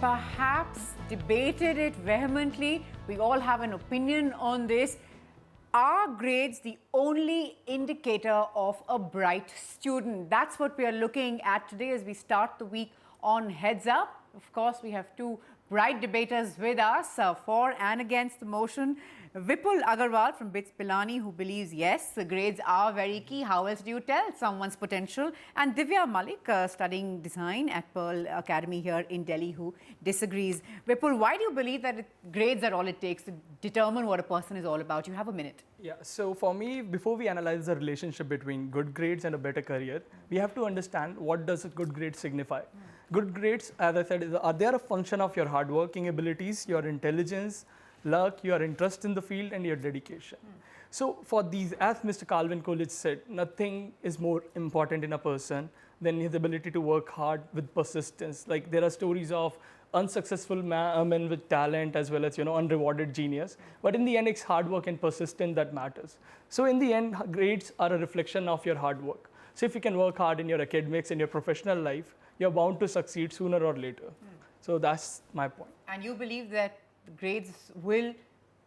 perhaps debated it vehemently. We all have an opinion on this. Are grades the only indicator of a bright student? That's what we are looking at today as we start the week on Heads Up. Of course, we have two bright debaters with us for and against the motion. Vipul Agarwal from BITS Pilani, who believes, yes, the grades are very key. How else do you tell someone's potential? And Divya Malik, studying design at Pearl Academy here in Delhi, who disagrees. Vipul, why do you believe that grades are all it takes to determine what a person is all about? You have a minute. Yeah, so for me, before we analyze the relationship between good grades and a better career, we have to understand what does a good grade signify. Good grades, as I said, are they a function of your hardworking abilities, your intelligence, luck, your interest in the field, and your dedication. So for these, as Mr. Calvin Coolidge said, nothing is more important in a person than his ability to work hard with persistence. Like there are stories of unsuccessful men with talent as well as unrewarded genius. But in the end, it's hard work and persistence that matters. So in the end, grades are a reflection of your hard work. So if you can work hard in your academics and your professional life, you're bound to succeed sooner or later. So that's my point. And you believe that grades will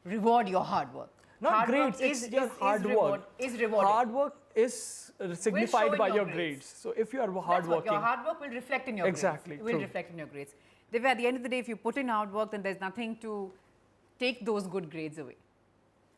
reward your hard work? Not hard grades, it's your hard work. Is rewarded. Hard work is signified by your grades. So if you are hardworking, your hard work will reflect in your grades. Exactly. It will reflect in your grades. Divya, at the end of the day, if you put in hard work, then there's nothing to take those good grades away.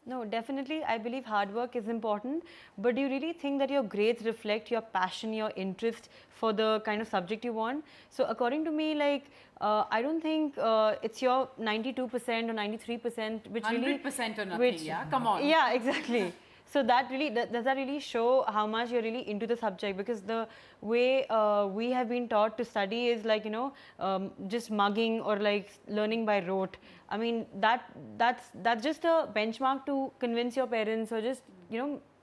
No, definitely. I believe hard work is important. But do you really think that your grades reflect your passion, your interest for the kind of subject you want? So according to me, like, I don't think it's your 92% or 93%, which 100% really... 100% or nothing, yeah? Come on. Yeah, exactly. So that really, does that really show how much you're really into the subject? Because the way we have been taught to study is like, just mugging or like learning by rote. I mean, that's just a benchmark to convince your parents or just,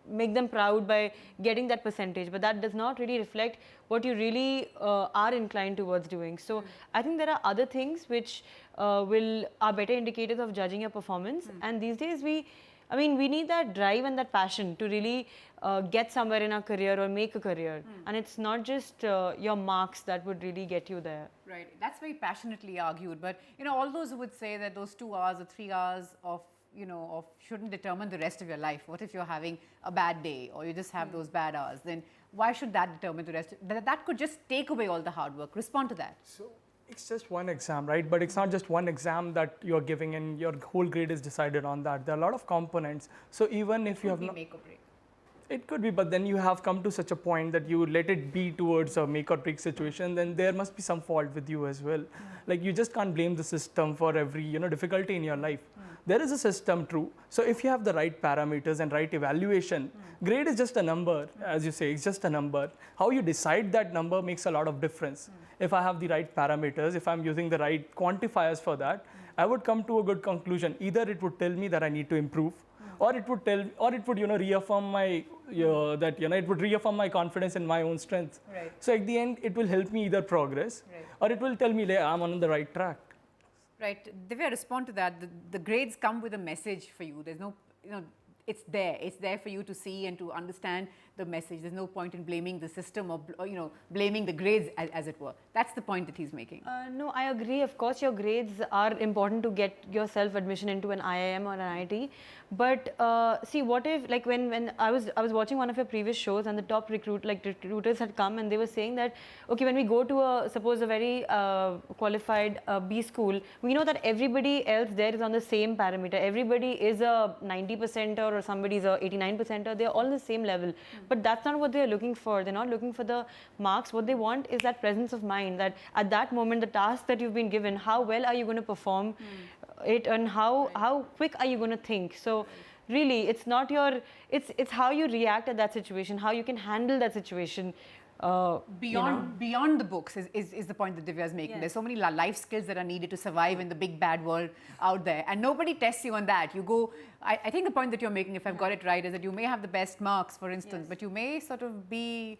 make them proud by getting that percentage. But that does not really reflect what you really are inclined towards doing. So I think there are other things which are better indicators of judging your performance. And these days we need that drive and that passion to really get somewhere in our career or make a career. And it's not just your marks that would really get you there. Right. That's very passionately argued. But, all those who would say that those 2 hours or 3 hours of shouldn't determine the rest of your life. What if you're having a bad day or you just have those bad hours? Then why should that determine the rest? That could just take away all the hard work. Respond to that. So it's just one exam, right? But it's not just one exam that you're giving and your whole grade is decided on that. There are a lot of components. So even if you have not... make or break. It could be, but then you have come to such a point that you let it be towards a make or break situation, then there must be some fault with you as well. Like you just can't blame the system for every difficulty in your life. There is a system, true. So if you have the right parameters and right evaluation, grade is just a number, as you say, it's just a number. How you decide that number makes a lot of difference. If I have the right parameters, if I'm using the right quantifiers for that, I would come to a good conclusion. Either it would tell me that I need to improve, or it would reaffirm my it would reaffirm my confidence in my own strength. Right. So at the end, it will help me either progress, or it will tell me I'm on the right track. Right. Divya, respond to that. The grades come with a message for you. There's no, it's there. It's there for you to see and to understand the message. There's no point in blaming the system or blaming the grades, as it were. That's the point that he's making. No, I agree. Of course, your grades are important to get yourself admission into an IIM or an IIT. But see, what if, like when I was watching one of your previous shows and the top recruiters had come and they were saying that, okay, when we go to suppose a very qualified B school, we know that everybody else there is on the same parameter. Everybody is a 90%er or somebody's a 89%er. They're all on the same level. But that's not what they're looking for. They're not looking for the marks. What they want is that presence of mind, that at that moment, the task that you've been given, how well are you going to perform it, and how quick are you going to think? So really, it's not it's how you react at that situation, how you can handle that situation. Beyond the books is the point that Divya is making. Yes. There's so many life skills that are needed to survive in the big bad world out there, and nobody tests you on that. You go. I think the point that you're making, if I've got it right, is that you may have the best marks, for instance, but you may sort of be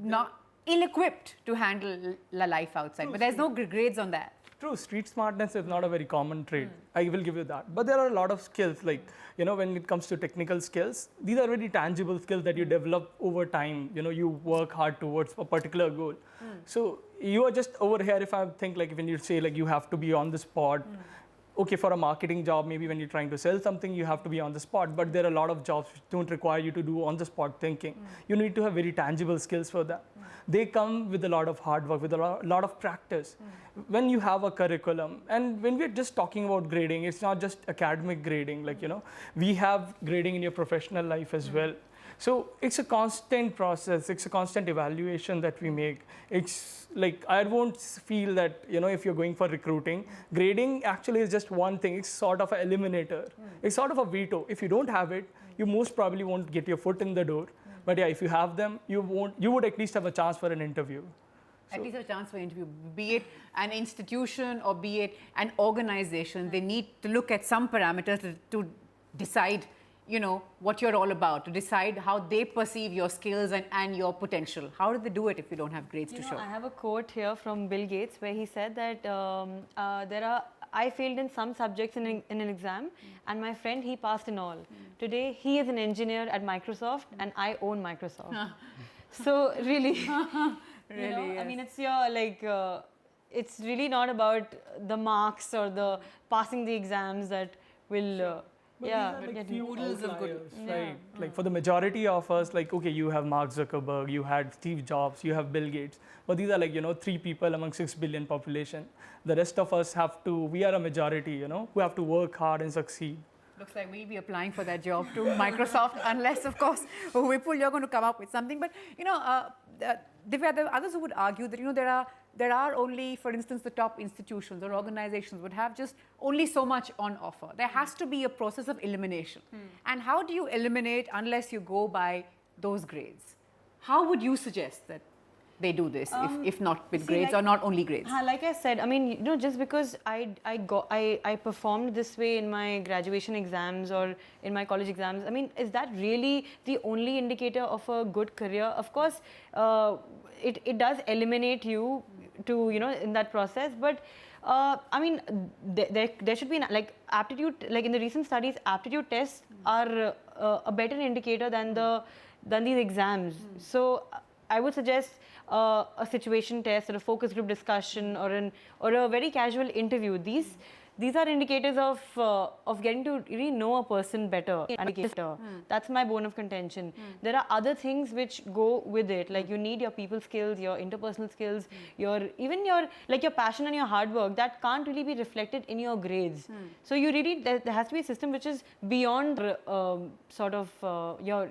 not ill-equipped to handle life outside. But there's no grades on that. True, street smartness is not a very common trait. I will give you that. But there are a lot of skills, like, when it comes to technical skills, these are very tangible skills that you develop over time. You work hard towards a particular goal. So you are just over here, if I think like when you say like you have to be on the spot, okay, for a marketing job, maybe when you're trying to sell something, you have to be on the spot, but there are a lot of jobs which don't require you to do on the spot thinking. You need to have very tangible skills for that. They come with a lot of hard work, with a lot of practice. When you have a curriculum, and when we're just talking about grading, it's not just academic grading, like, we have grading in your professional life as well. So it's a constant process, it's a constant evaluation that we make. It's like, I won't feel that, if you're going for recruiting, grading actually is just one thing. It's sort of an eliminator. It's sort of a veto. If you don't have it, you most probably won't get your foot in the door. But yeah, if you have them, you would at least have a chance for an interview. At least a chance for interview, be it an institution or be it an organization, they need to look at some parameters to decide what you're all about, to decide how they perceive your skills and your potential. How do they do it if you don't have grades to show? I have a quote here from Bill Gates where he said that I failed in some subjects in an exam, and my friend, he passed in all. Today, he is an engineer at Microsoft, and I own Microsoft. So really, Really, I mean, it's your it's really not about the marks or the passing the exams that will. But Yeah, these are like get few oodles of good. outliers, right? Like for the majority of us, like, okay, you have Mark Zuckerberg, you had Steve Jobs, you have Bill Gates, but these are like, 3 people among 6 billion population. The rest of us we are a majority, who have to work hard and succeed. Looks like we'll be applying for that job to Microsoft, unless, of course, Vipul, you're going to come up with something. But, Divya, there are others who would argue that, there are only, for instance, the top institutions or organizations would have just only so much on offer. There has to be a process of elimination. And how do you eliminate unless you go by those grades? How would you suggest that they do this, if not with grades or not only grades? Like I said, I mean, just because I performed this way in my graduation exams or in my college exams, I mean, is that really the only indicator of a good career? Of course, it does eliminate you to, in that process, but I mean, there should be like aptitude, like in the recent studies, aptitude tests are a better indicator than these exams. So I would suggest a situation test or a focus group discussion or a very casual interview. These are indicators of getting to really know a person better. That's my bone of contention. There are other things which go with it, like you need your people skills, your interpersonal skills, even your passion and your hard work that can't really be reflected in your grades. So you really there has to be a system which is beyond sort of your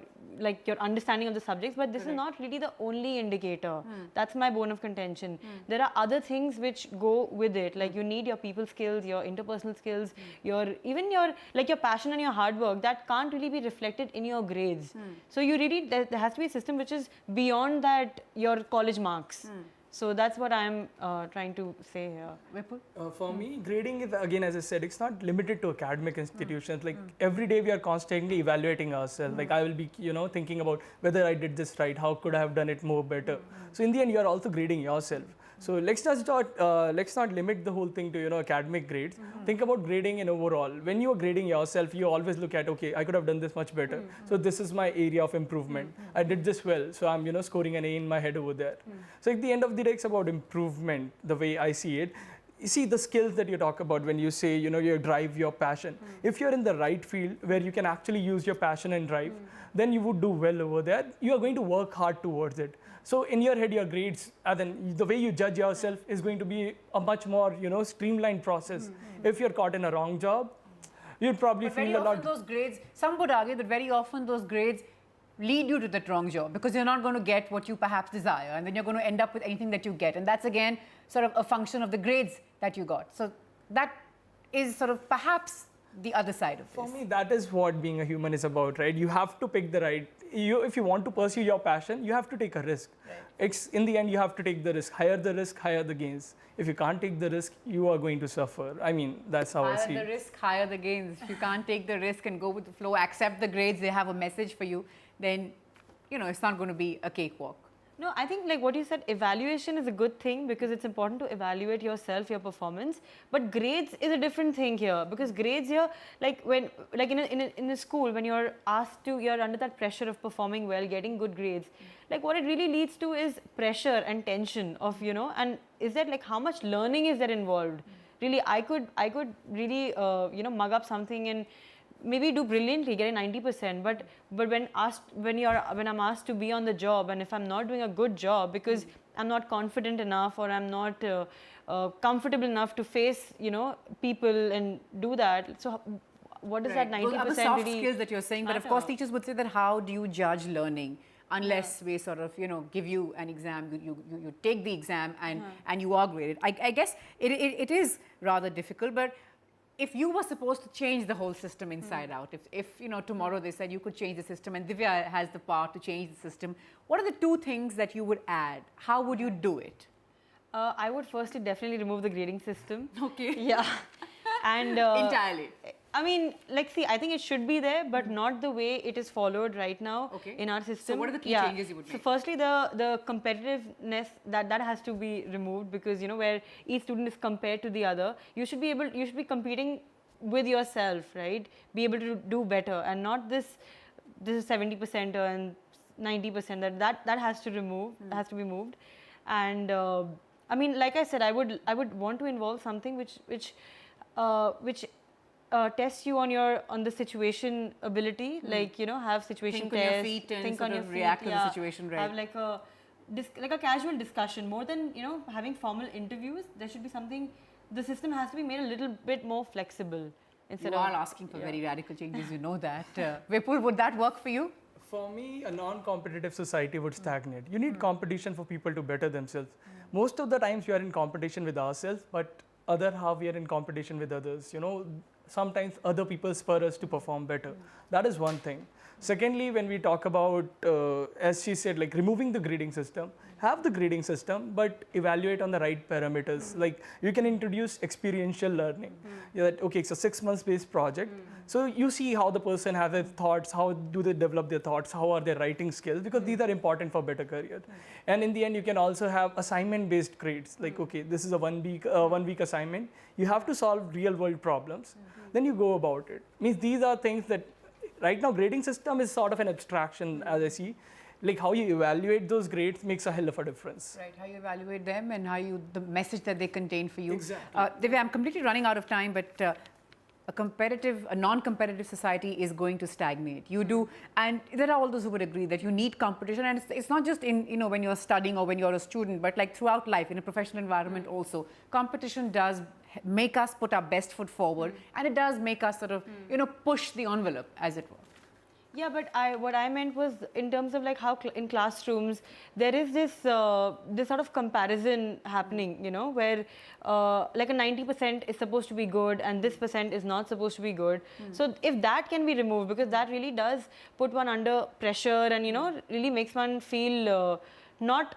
understanding of the subjects, but this is not really the only indicator. That's my bone of contention. There are other things which go with it, like you need your people skills, your interpersonal skills, even your passion and your hard work that can't really be reflected in your grades. So you really there has to be a system which is beyond that your college marks. So that's what I'm trying to say here. Vipul? For me, grading is, again, as I said, it's not limited to academic institutions. Like every day we are constantly evaluating ourselves. Like I will be, thinking about whether I did this right, how could I have done it more better. So in the end, you are also grading yourself. So let's not limit the whole thing to academic grades. Think about grading in overall. When you are grading yourself, you always look at, okay, I could have done this much better. So this is my area of improvement. I did this well, so I'm scoring an A in my head over there. So at the end of the day, it's about improvement. The way I see it. You see the skills that you talk about when you say your drive, your passion. If you're in the right field where you can actually use your passion and drive, then you would do well over there. You are going to work hard towards it. So in your head, your grades, and then the way you judge yourself is going to be a much more, streamlined process. If you're caught in a wrong job, you'll probably feel a lot. Those grades, some would argue that very often those grades lead you to that wrong job because you're not going to get what you perhaps desire, and then you're going to end up with anything that you get. And that's again sort of a function of the grades that you got. So that is sort of perhaps the other side of this. For me, that is what being a human is about, right? You have to pick the right. If you want to pursue your passion, you have to take a risk. Right. In the end, you have to take the risk. Higher the gains. If you can't take the risk, you are going to suffer. I mean, that's how I see it. Higher the risk, higher the gains. If you can't take the risk and go with the flow, accept the grades, they have a message for you, then, it's not going to be a cakewalk. No, I think like what you said, evaluation is a good thing because it's important to evaluate yourself, your performance. But grades is a different thing here because grades here, like when, like in a school, when you're asked to, you're under that pressure of performing well, getting good grades. Like what it really leads to is pressure and tension of, you know, and is that like how much learning is there involved? Really, I could really, you know, mug up something and maybe do brilliantly, getting 90%, but when I'm asked to be on the job, and if I'm not doing a good job because I'm not confident enough or I'm not comfortable enough to face, you know, people and do that, so what does that 90% Those are the soft really skills that you're saying, but of course teachers would say that how do you judge learning unless we sort of, you know, give you an exam, you take the exam and you are graded. I guess it is rather difficult, but if you were supposed to change the whole system inside out, if you know, tomorrow they said you could change the system and Divya has the power to change the system, what are the two things that you would add? How would you do it? I would firstly definitely remove the grading system. Okay. Yeah. And entirely. I mean, like, see, I think it should be there, but not the way it is followed right now in our system. So what are the key changes you would make? So firstly, the competitiveness that has to be removed because, you know, where each student is compared to the other, you should be competing with yourself, right? Be able to do better and not this is 70% and 90%. That has to has to be moved. And I mean, like I said, I would want to involve something which tests you on the situation ability, like, you know, have situation think tests, on your feet and sort of react to the situation, right? Have like a casual discussion more than, you know, having formal interviews. There should be something. The system has to be made a little bit more flexible. Instead you of are asking for very radical changes, you know that. Vipul, would that work for you? For me, a non-competitive society would stagnate. You need competition for people to better themselves. Most of the times we are in competition with ourselves, but other half we are in competition with others. You know, sometimes other people spur us to perform better. That is one thing. Secondly, when we talk about, as she said, like removing the grading system, have the grading system, but evaluate on the right parameters. Like you can introduce experiential learning. That, okay, it's a 6 months based project. So you see how the person has their thoughts, how do they develop their thoughts, how are their writing skills, because these are important for better career. And in the end, you can also have assignment based grades. Like, okay, this is a one week assignment. You have to solve real world problems. Then you go about it. Means these are things that right now grading system is sort of an abstraction as I see. Like how you evaluate those grades makes a hell of a difference. Right, how you evaluate them and how the message that they contain for you. Exactly. Divya, I'm completely running out of time, but a non-competitive society is going to stagnate. You do, and there are all those who would agree that you need competition, and it's not just in, you know, when you're studying or when you're a student, but like throughout life in a professional environment also. Competition does make us put our best foot forward, and it does make us sort of, you know, push the envelope, as it were. Yeah, but what I meant was in terms of like how in classrooms there is this this sort of comparison happening, you know, where like a 90% is supposed to be good and this percent is not supposed to be good. So if that can be removed, because that really does put one under pressure and, you know, really makes one feel not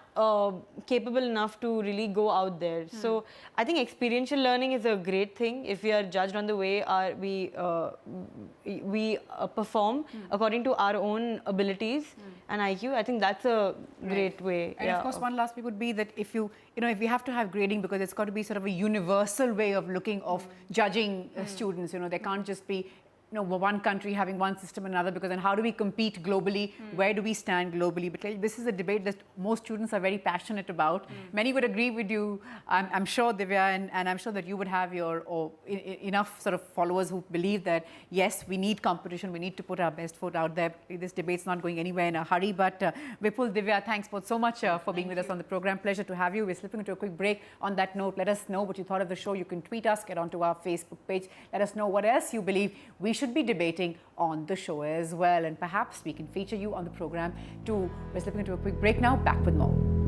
capable enough to really go out there. So I think experiential learning is a great thing if we are judged on the way we perform according to our own abilities and IQ. I think that's a great way. And of course, one last thing would be that if you know, if we have to have grading, because it's got to be sort of a universal way of looking of judging students. You know, there can't just be, you know, one country having one system and another, because then how do we compete globally? Where do we stand globally? But like, this is a debate that most students are very passionate about. Many would agree with you, I'm sure, Divya, and I'm sure that you would have your enough sort of followers who believe that, yes, we need competition, we need to put our best foot out there. This debate's not going anywhere in a hurry, but Vipul, Divya, thanks both so much for being with us on the program. Pleasure to have you. We're slipping into a quick break. On that note, let us know what you thought of the show. You can tweet us, get onto our Facebook page. Let us know what else you believe we should be debating on the show as well, and perhaps we can feature you on the program too. We're slipping into a quick break now. Back with more.